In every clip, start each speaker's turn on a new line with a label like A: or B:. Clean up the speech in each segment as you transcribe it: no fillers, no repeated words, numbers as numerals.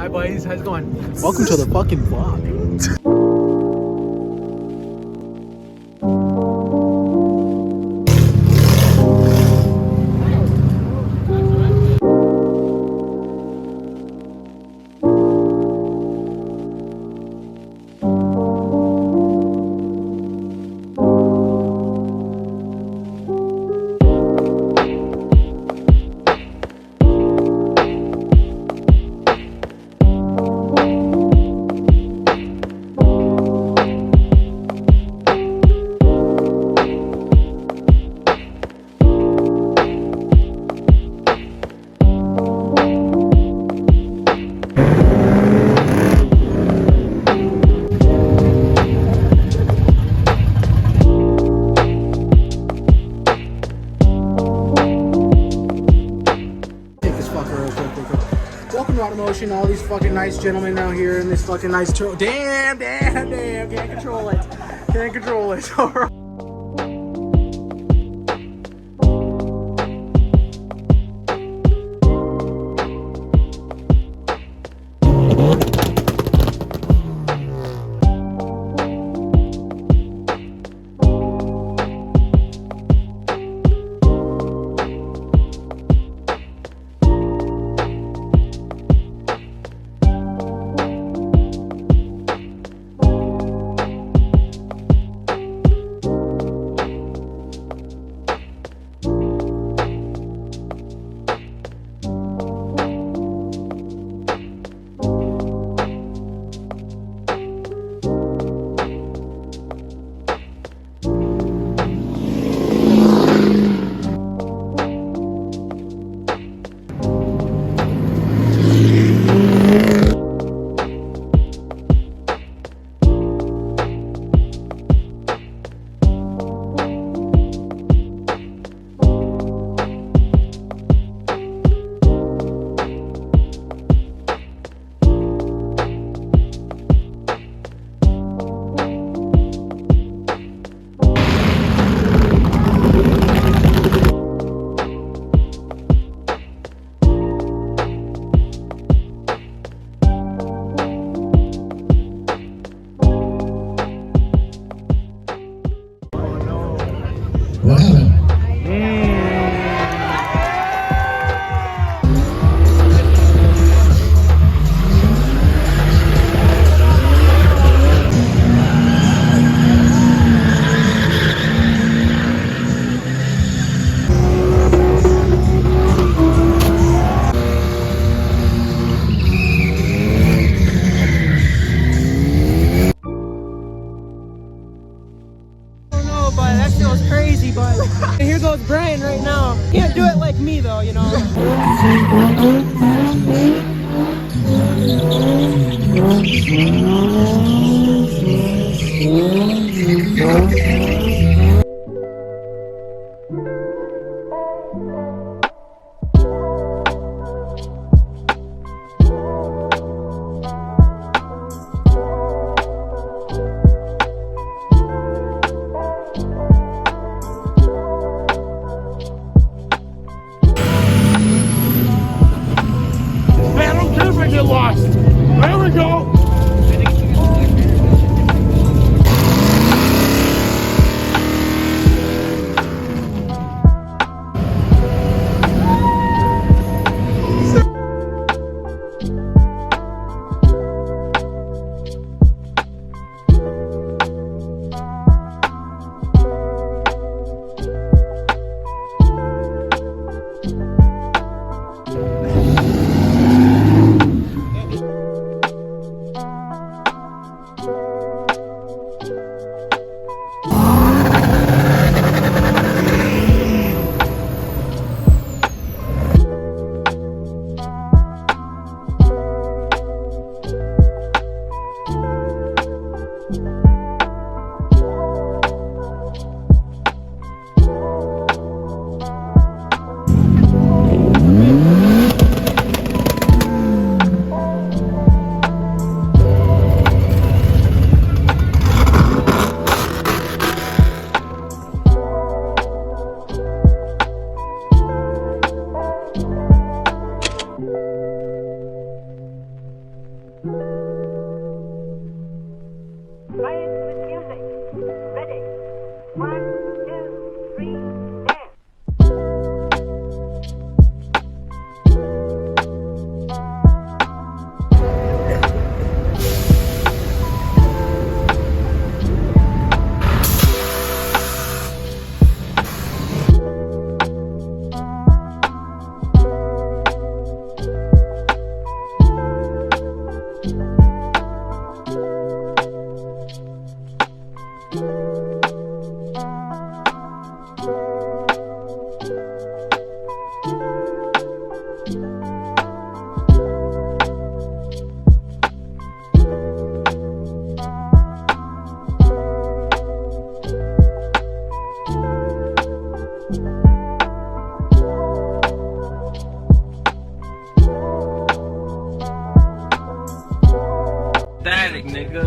A: Hi, boys. How's it going? Welcome to the fucking vlog. Welcome to Automotion, all these fucking nice gentlemen out here in this fucking nice damn, can't control it. All right.
B: What happened?
C: But that feels crazy, but here goes Brian right now. Can't do it like me though, you know.
B: Get lost. There we go.
D: Playing with music. Ready. 1, 2, 3, dance.
E: Static, nigga.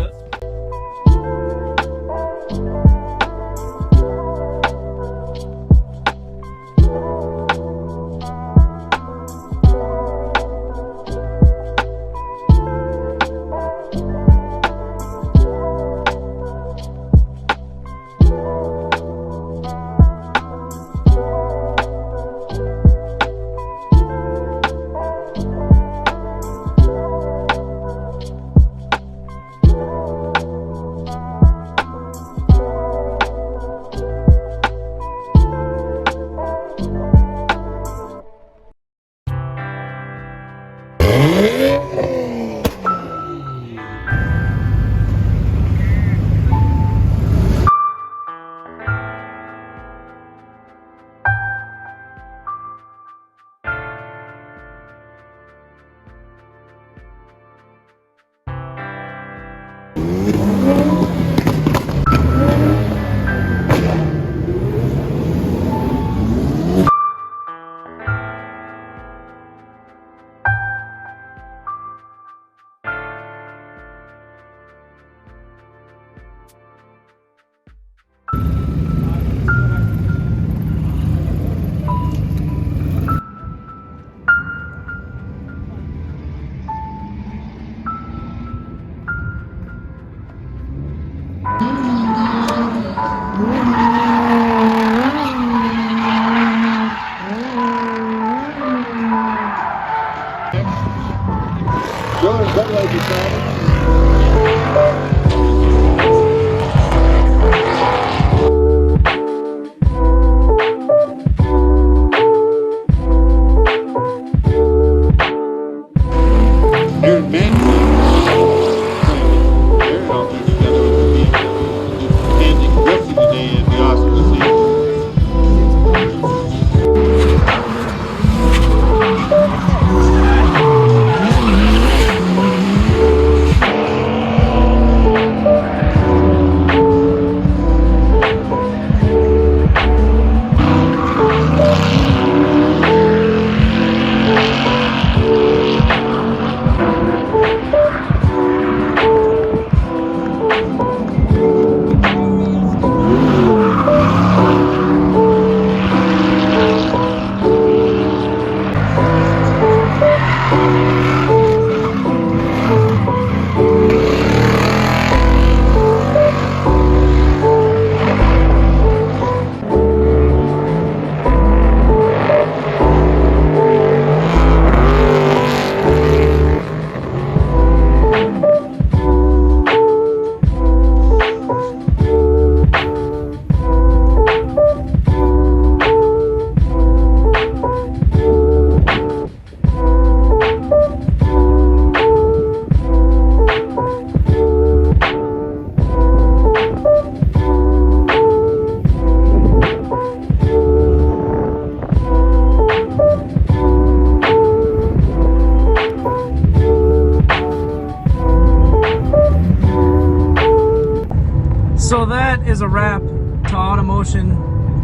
C: So that is a wrap to Automotion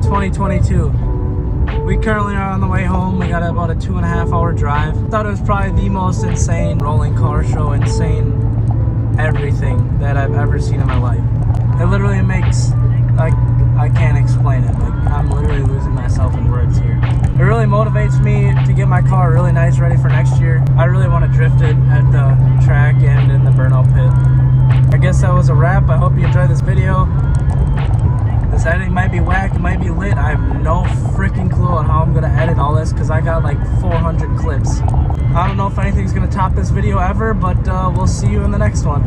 C: 2022. We currently are on the way home. We got about a 2.5 hour drive. Thought it was probably the most insane rolling car show, insane everything that I've ever seen in my life. It literally makes like I can't explain it. Like, I'm literally losing myself in words here. It really motivates me to get my car really nice, ready for next year. I really want to drift it at the track and in the burnout pit. I guess that was a wrap. I hope you enjoyed this video. This editing might be whack, it might be lit. I have no freaking clue on how I'm gonna edit all this because I got like 400 clips. I don't know if anything's gonna top this video ever, but we'll see you in the next one.